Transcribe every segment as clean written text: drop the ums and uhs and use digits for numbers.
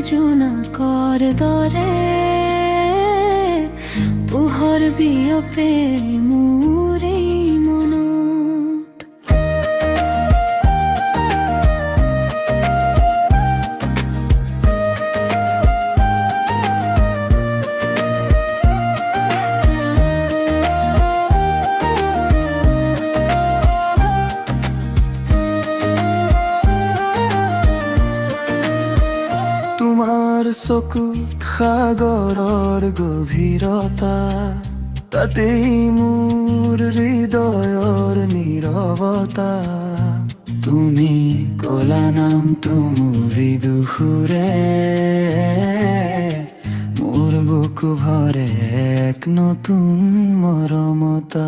জোনাকৰ দৰে পোহৰ বিয়পে মোৰ এই মনত। তোমাৰ চকুত সাগৰৰ গভীৰতা, তাতেই মোৰ হৃদয়ৰ নীৰৱতা। তুমি কলা নামটো মোৰ মৃদু সুৰে, মোৰ বুকু ভৰে এক নতুন মৰমতা।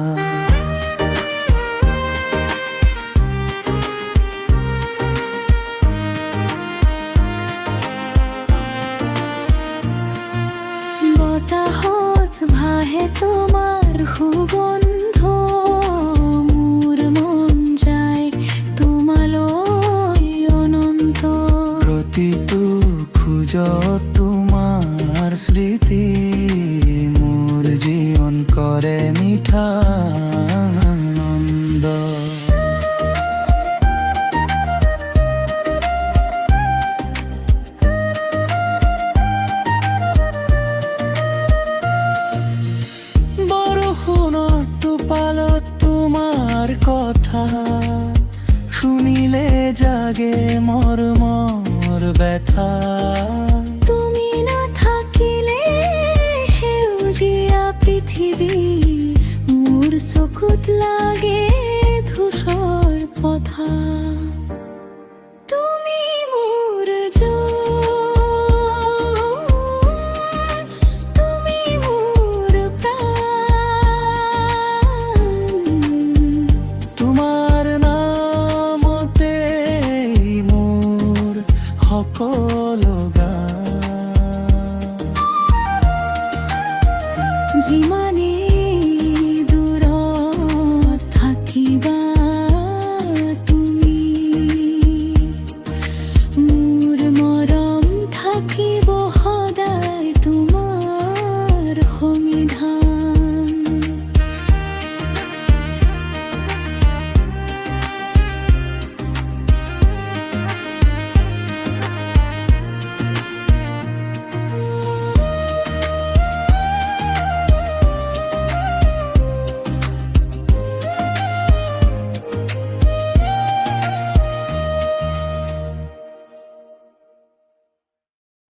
বতাহত ভাহে তোমাৰ সুগন্ধ, মোৰ মন যায় তোমালৈ অনন্ত। প্ৰতিটো খোজত তোমাৰ স্মৃতি, মোৰ জীৱন কৰে মিঠা আনন্দ। বৰষুণৰ টোপালত তোমাৰ কথা শুনিলে জাগে মৰমৰ ব্যথা। তুমি নাথাকিলে সেউজীয়া পৃথিৱী মোৰ চকুত লাগে